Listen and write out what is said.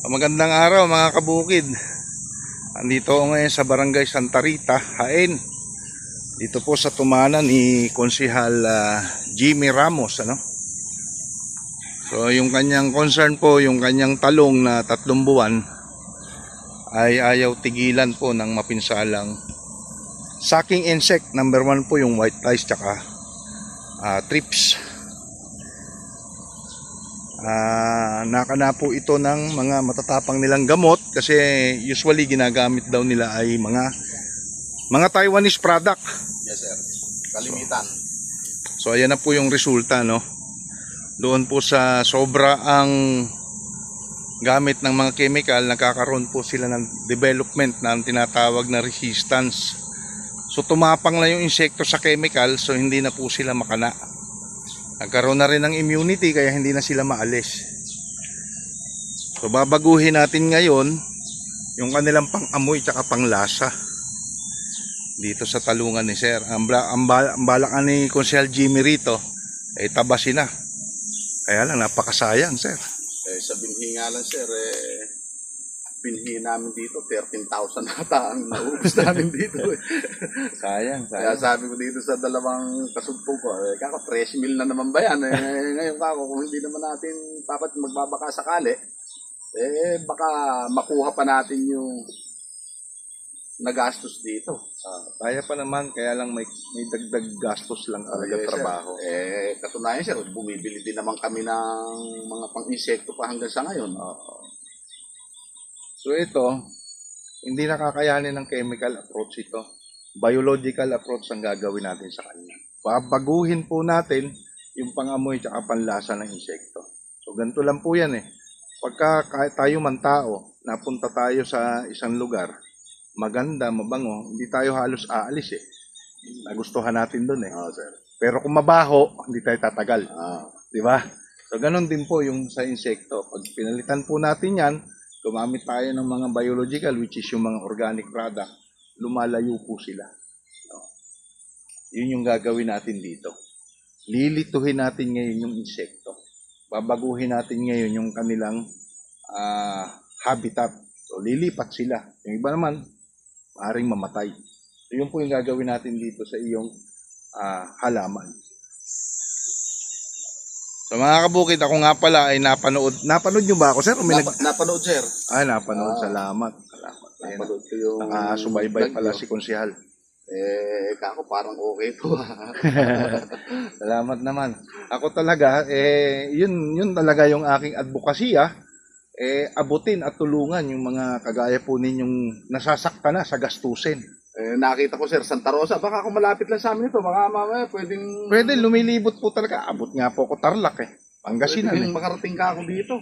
Magandang araw mga kabukid. Andito ako ngayon sa Barangay Santa Rita, Jaén. Dito po sa tumana ni Konsehal Jimmy Ramos, ano? So yung kanyang concern po, yung kanyang talong na 3 buwan ay ayaw tigilan po ng mapinsalang sucking insect. Number 1 po yung white flies tsaka thrips. Nakana po ito ng mga matatapang nilang gamot kasi usually ginagamit daw nila ay mga Taiwanese product. Yes sir, kalimitan. So ayan na po yung resulta, no. Doon po sa sobra ang gamit ng mga chemical, nagkakaroon po sila ng development na tinatawag na resistance. So tumapang na yung insekto sa chemical, so hindi na po sila makana. Nagkaroon na rin ng immunity kaya hindi na sila maalis. So babaguhin natin ngayon yung kanilang pang-amoy at pang-lasa dito sa talungan ni Sir. Ang balak ni Konsehal Jimmy rito ay tabasin na. Kaya lang napakasayang, Sir. Sa binhi nga lang sir, binhi namin dito 13,000 ata ang naubos namin dito. Sayang. Kaya sabi ko dito sa dalawang kasugpong ko, kako 3 mil na naman ba yan? Ngayon kako, kung hindi naman natin dapat magbabaka sakali, baka makuha pa natin yung nagastos dito. Kaya pa naman, kaya lang may dagdag gastos lang talaga Yes, trabaho. sir. Katunayan sir, bumibili din naman kami ng mga pang-insekto pa hanggang sa ngayon. So ito, hindi nakakayanin ng chemical approach ito. Biological approach ang gagawin natin sa kanya. Babaguhin po natin yung pangamoy at panlasa ng insekto. So ganito lang po yan eh. Pagka tayo man tao, napunta tayo sa isang lugar, maganda, mabango, hindi tayo halos aalis eh. Nagustuhan natin doon eh. Sir. Pero kung mabaho, hindi tayo tatagal. Di ba? So ganun din po yung sa insekto. Pag pinalitan po natin yan, gumamit tayo ng mga biological, which is yung mga organic product, lumalayo po sila. Yun yung gagawin natin dito. Lilituhin natin ngayon yung insekto. Babaguhin natin ngayon yung kanilang habitat. So lilipat sila. Yung iba naman, maaaring mamatay. So yun po yung gagawin natin dito sa iyong halaman. So mga kabukid, ako nga pala ay napanood nyo ba ako, Sir? Napanood sir. Ay, napanood. Salamat. Napanood ko yung... Nakasubaybay pala si Konsehal. Kako parang okay to. Salamat naman. Ako talaga, yun talaga yung aking advokasya, abutin at tulungan yung mga kagaya po ninyong nasasaktan na sa gastusin. Nakita ko sir, Santa Rosa, baka kung malapit lang sa amin ito, baka mamaya pwedeng... Pwede, lumilibot po talaga. Abot nga po ako Tarlac eh. Pangasinan Pwedeng eh. makarating ka ako dito.